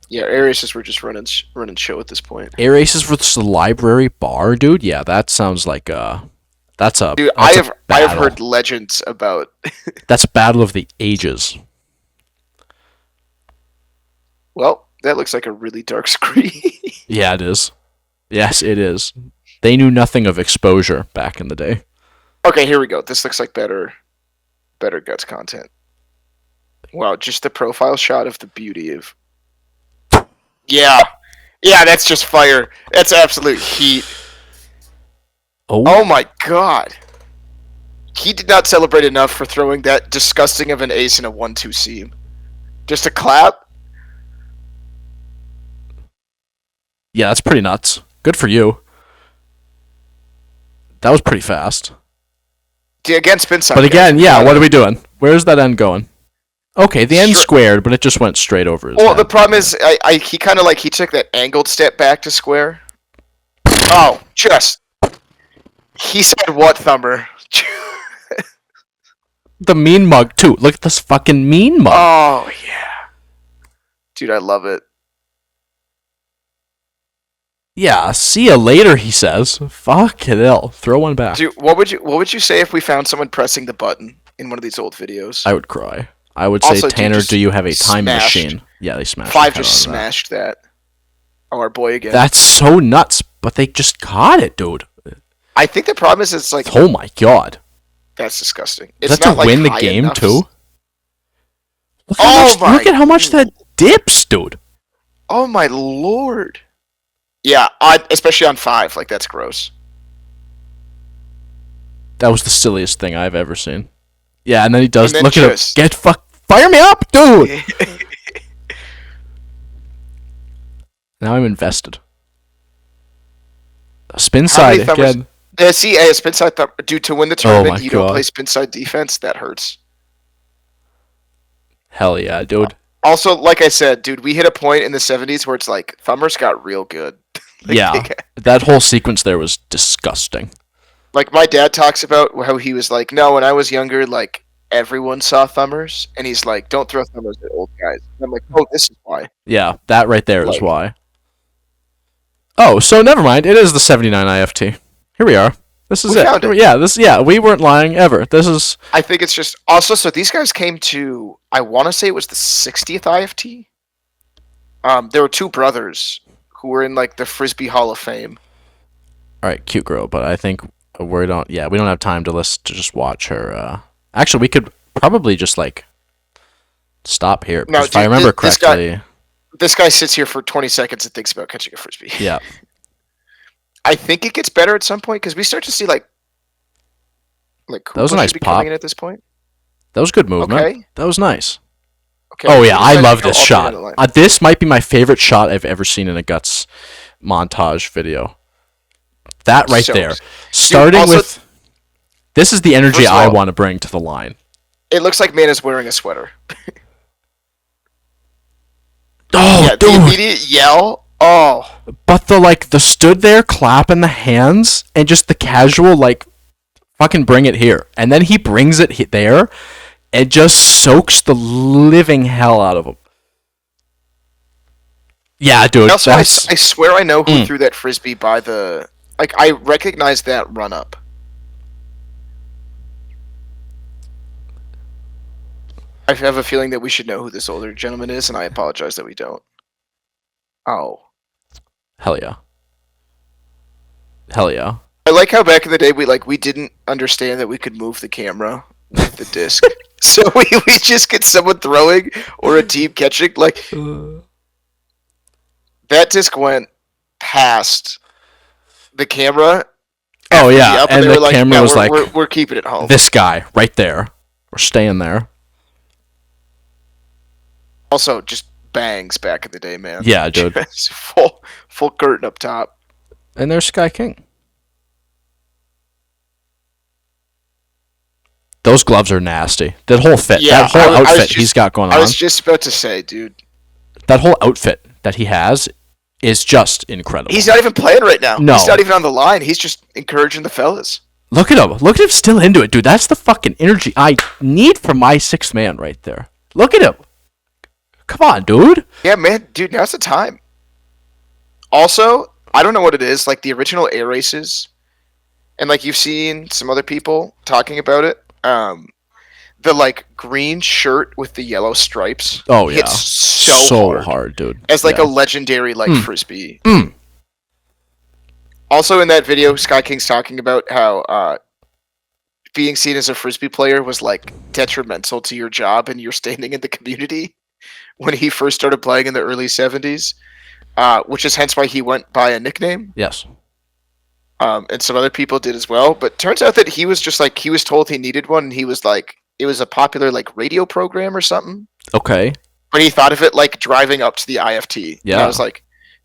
Yeah, Arises were just running show at this point. Air Aces versus the library bar, dude. Yeah, that sounds like that's a Dude, that's I a have battle. heard legends about. That's a battle of the ages. Well, that looks like a really dark screen. Yeah, it is. Yes, it is. They knew nothing of exposure back in the day. Okay, here we go. This looks like better guts content. Wow, just the profile shot of the beauty of. Yeah, that's just fire. That's absolute heat. Oh my god. He did not celebrate enough for throwing that disgusting of an ace in a 1-2 seam. Just a clap? Yeah, that's pretty nuts. Good for you. That was pretty fast. Again, spin side. But again, yeah, what are we doing? Where's that end going? Okay, the end Sure. squared, but it just went straight over his Well, head. the problem is, he kind of like, he took that angled step back to square. Oh, just. He said what, Thumber? The mean mug, too. Look at this fucking mean mug. Oh, yeah. Dude, I love it. Yeah, see ya later, he says. Fuck it, hell. Throw one back. Dude, what would you say if we found someone pressing the button in one of these old videos? I would cry. I would say, Also, dude, Tanner, just do you have a time smashed. machine? Yeah, they smashed. Five the hell just out of that. smashed that. Oh, our boy again. That's so nuts, but they just caught it, dude. I think the problem is it's like, Oh my god. that's disgusting. Is It's that to not like win the high game, enough. too? Look, Oh my look at how much that dips, dude. Oh my lord. Yeah, especially on 5, like that's gross. That was the silliest thing I've ever seen. Yeah, and then he does. And then Look at him. just- Fire me up, dude. Now I'm invested. Spin How many side thumbers- again. See, a spin side dude, to win the tournament, my you don't God. play spin side defense. That hurts. Hell yeah, dude. Also, like I said, dude, we hit a point in the 70s where it's like Thumbers got real good. Like, Yeah, that whole sequence there was disgusting. Like my dad talks about how he was like, no, when I was younger, like everyone saw Thumbers, and he's like, don't throw Thumbers at old guys. And I'm like, oh, this is why. Yeah, that right there is Like- why. Oh, so never mind. It is the 79 IFT. Here we are. This is We it. found it. Yeah, we weren't lying ever. This is I think it's just also so these guys came to I want to say it was the 60th IFT. There were two brothers who were in like the Frisbee Hall of Fame. All right, cute girl, but I think we don't. Yeah, we don't have time to listen to just watch her. Actually, we could probably just like stop here No, because if I dude, remember correctly, this guy sits here for 20 seconds and thinks about catching a frisbee. yeah, I think it gets better at some point because we start to see like that was a Koopa nice should be pop. coming in at this point. That was good movement. Okay. That was nice. Okay. Oh yeah, we I decided love to go this all three down shot. the line. This might be my favorite shot I've ever seen in a Guts montage video. That right So- there, Dude, starting also- with. This is the energy First of I all- want to bring to the line. It looks like man is wearing a sweater. Oh, Yeah, the dude! immediate yell. Oh, But the stood there clapping the hands and just the casual like, fucking bring it here, and then he brings it there, and just soaks the living hell out of him. Yeah, dude. also, I That's swear I know who threw that frisbee by the. Like, I recognize that run up. I have a feeling that we should know who this older gentleman is, and I apologize that we don't. Oh. hell yeah. Hell yeah. I like how back in the day we didn't understand that we could move the camera with the disc. So we just get someone throwing or a team catching. Like that disc went past the camera. Oh after yeah, the up, and they the were like, camera "Yeah, was we're- like, we're keeping it home." this guy right there. We're staying there. Also, just bangs back in the day, man. Yeah, dude. Just full curtain up top. And there's Sky King. Those gloves are nasty. That whole fit, Yeah, that whole I was outfit just- he's got going I on, was just about to say, dude, that whole outfit that he has is just incredible. he's not even playing right now. No. He's not even on the line. He's just encouraging the fellas. Look at him. Look at him still into it, dude. That's the fucking energy I need from my sixth man right there. Look at him. Come on, dude. Yeah, man, dude, now's the time. Also, I don't know what it is, like the original air races, and like you've seen some other people talking about it. The like green shirt with the yellow stripes. Oh yeah, hits so hard, dude. as like Yeah. a legendary like frisbee. Mm. Also, in that video, Sky King's talking about how being seen as a frisbee player was like detrimental to your job and your standing in the community when he first started playing in the early 70s, which is hence why he went by a nickname. Yes. And some other people did as well. But turns out that he was just like, he was told he needed one, and he was like, it was a popular like radio program or something. Okay. But he thought of it like driving up to the IFT. And Yeah. I was like,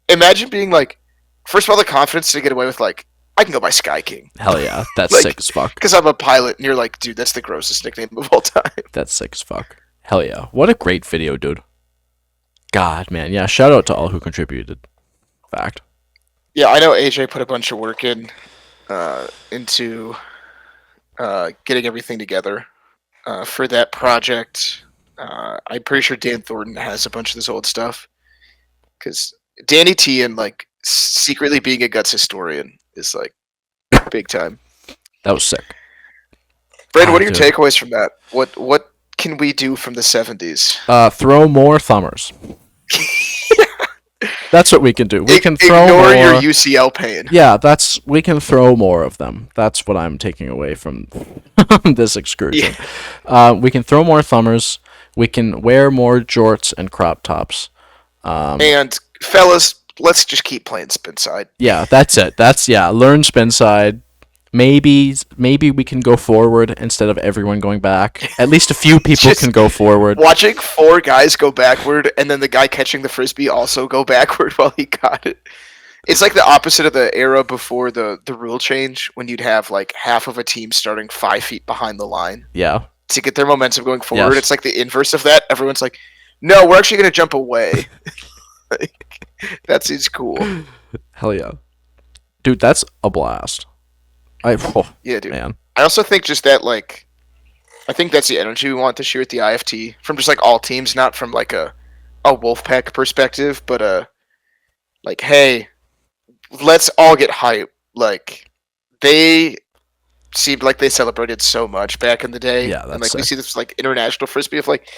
imagine being like, first of all, the confidence to get away with like, I can go by Sky King Hell yeah. That's Like- sick as fuck. because I'm a pilot, and you're like, dude, that's the grossest nickname of all time. That's sick as fuck. Hell yeah. What a great video, dude. God, man. Yeah, shout out to all who contributed. Fact. Yeah, I know AJ put a bunch of work into getting everything together for that project. I'm pretty sure Dan Thornton has a bunch of this old stuff because Danny T and like secretly being a Guts historian is like big time. That was sick. Brad, what are your Dude. takeaways from that? What can we do from the 70s? Throw more thumbers. That's what we can do. We can throw Ignore more. your UCL pain. Yeah, we can throw more of them. That's what I'm taking away from this excursion. We can throw more thumbers. We can wear more jorts and crop tops. And fellas, let's just keep playing spin side. Yeah, that's it. Learn spin side. Maybe we can go forward instead of everyone going back. At least a few people Just can go forward. Watching four guys go backward and then the guy catching the frisbee also go backward while he got it. It's like the opposite of the era before the rule change when you'd have like half of a team starting 5 feet behind the line Yeah. to get their momentum going forward. Yes. It's like the inverse of that. Everyone's like, no, we're actually going to jump away. Like, that seems cool. Hell yeah. Dude, that's a blast. Yeah, dude. Man. I also think just that, like, I think that's the energy we want this year at the IFT from just like all teams, not from like a Wolfpack perspective, but like, hey, let's all get hype. Like, they seemed like they celebrated so much back in the day. Yeah, and that's like we sick. see this like international frisbee of like,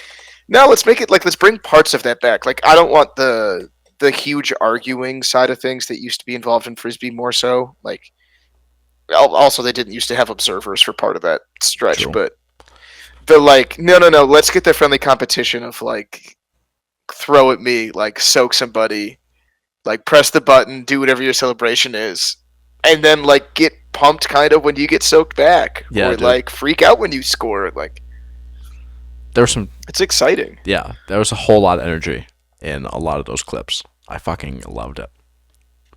no, let's make it like let's bring parts of that back. Like, I don't want the the huge arguing side of things that used to be involved in frisbee more so. Like, also they didn't used to have observers for part of that stretch, True. but the like, no, let's get the friendly competition of like throw at me, like soak somebody, like press the button, do whatever your celebration is, and then like get pumped kind of when you get soaked back, Yeah, or dude. like freak out when you score. Like, There was some. it's exciting. Yeah, there was a whole lot of energy in a lot of those clips. I fucking loved it.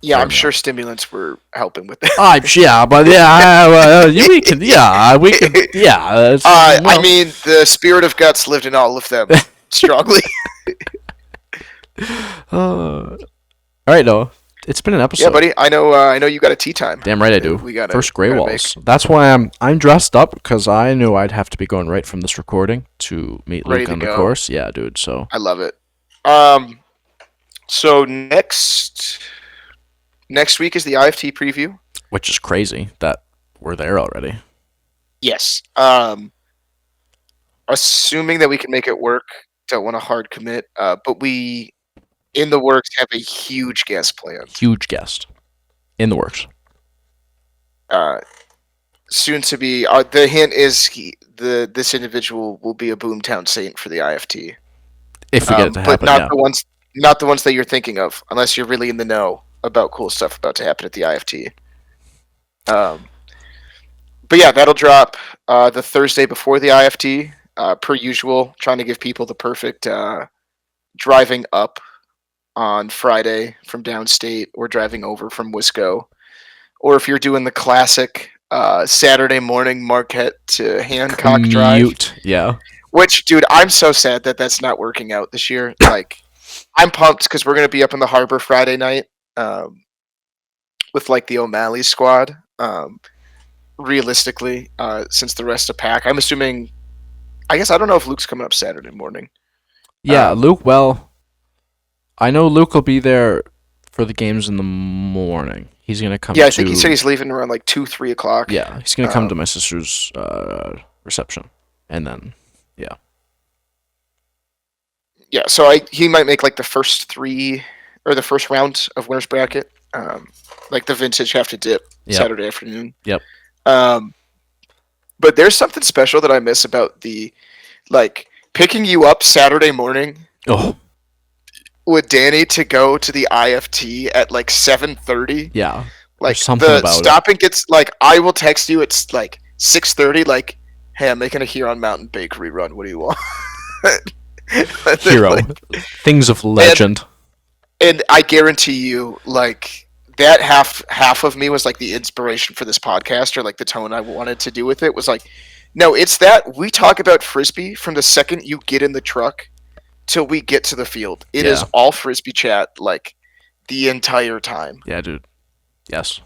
Yeah, I'm Fired me sure up. stimulants were helping with that. Yeah, but yeah, we can. Yeah, we can. Yeah. I mean, the spirit of guts lived in all of them strongly. All right, Noah. It's been an episode. Yeah, buddy. I know you got a tea time. Damn right I do. We got First Grey Walls. That's why I'm dressed up, because I knew I'd have to be going right from this recording to meet Ready Luke to on the go. course. Yeah, dude. So I love it. So next week is the IFT preview. which is crazy that we're there already. Yes. Assuming that we can make it work, don't want to hard commit. But we, in the works, have a huge guest planned. Huge guest in the works. Soon to be. The hint is this individual will be a Boomtown Saint for the IFT. If we get it to happen, but not yeah. not the ones that you're thinking of, unless you're really in the know about cool stuff about to happen at the IFT. But yeah, that'll drop the Thursday before the IFT, per usual. Trying to give people the perfect driving up on Friday from downstate, or driving over from Wisco, or if you're doing the classic Saturday morning Marquette to Hancock drive. Commute, yeah. Which, dude, I'm so sad that that's not working out this year. Like, I'm pumped because we're gonna be up in the harbor Friday night, with like the O'Malley squad. Realistically, since the rest of pack, I'm assuming. I guess I don't know if Luke's coming up Saturday morning. Yeah, Luke. Well, I know Luke will be there for the games in the morning. He's gonna come. Yeah, I think he said he's leaving around like 2-3 o'clock. Yeah, he's gonna come to my sister's reception, and then Yeah, so he might make like the first three or the first round of winners bracket, like the vintage have to dip Saturday afternoon. Yep. But there's something special that I miss about the like picking you up Saturday morning. Oh. With Danny to go to the IFT at like 7:30. Yeah. Like something the about stopping gets like I will text you. It's like 6:30. Like, hey, I'm making a Huron Mountain Bakery run. What do you want? Hero. Things of legend. And I guarantee you, like that half of me was like the inspiration for this podcast, or like the tone I wanted to do with it was like, no, it's that we talk about frisbee from the second you get in the truck till we get to the field. It is all frisbee chat, like the entire time. Yeah, dude. Yes.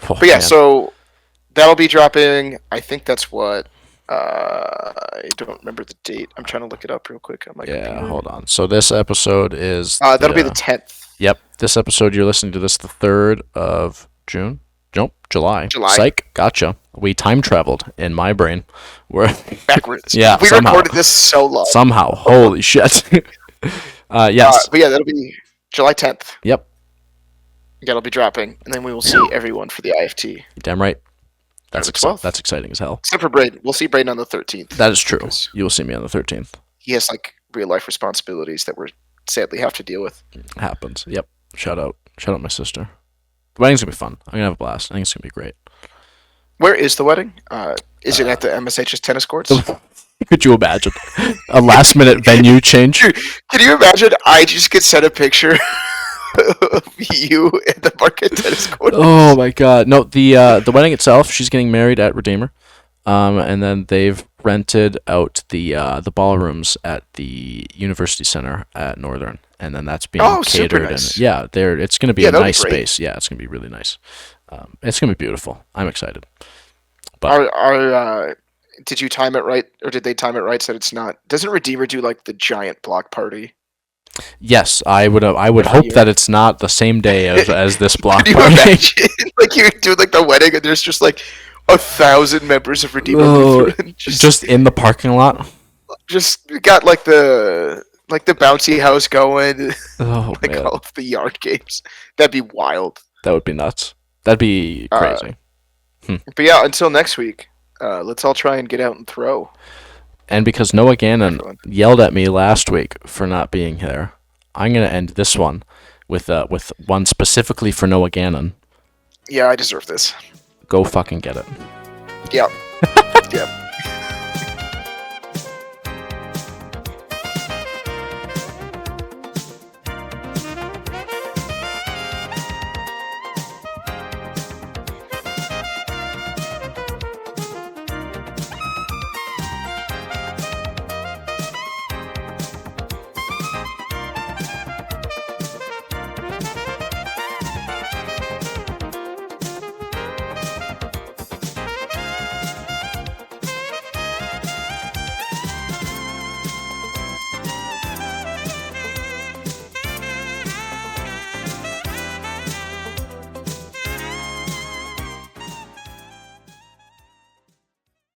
Oh, but yeah, man. so that'll be dropping. I think that's what. I don't remember the date. I'm trying to look it up real quick. Hold on. So this episode is. That'll be the 10th. Yep. This episode, you're listening to this the 3rd of June. Nope, July. July. Psych. Gotcha. We time traveled in my brain. We're backwards. Yeah. We somehow. recorded this so long. Somehow. Holy shit. Yes. But yeah, that'll be July 10th. Yep. That'll be dropping, and then we will see everyone for the IFT. Damn right. That's That's exciting as hell. Except for Braden. We'll see Braden on the 13th. That is true. You will see me on the 13th. He has like real life responsibilities that we're sadly have to deal with. It happens. Yep. Shout out my sister. The wedding's gonna be fun. I'm gonna have a blast. I think it's gonna be great. Where is the wedding? Is it at the MSH's tennis courts? Could you imagine a last minute venue change? Dude, can you imagine? I just get sent a picture of you at the Marquette tennis court. Oh my god! No, the wedding itself. She's getting married at Redeemer, and then they've rented out the ballrooms at the University Center at Northern, and then that's being catered. Super nice. And yeah, it's going to be a that'll nice be great. space. Yeah, it's going to be really nice. It's going to be beautiful. I'm excited. But did you time it right, or did they time it right so that it's not? Doesn't Redeemer do like the giant block party? yes, I would hope that it's not the same day as this block Can you party. imagine? Like you do like the wedding, and there's just like 1,000 members of Redeemer Lutheran just in the parking lot. just got like the like the bouncy house going, Oh like man, all of the yard games. That'd be wild. that would be nuts. That'd be Uh, crazy. but yeah, until next week, let's all try and get out and throw. And because Noah Gannon Everyone. yelled at me last week for not being here, I'm gonna end this one with one specifically for Noah Gannon. Yeah, I deserve this. Go fucking get it. Yep. Yep.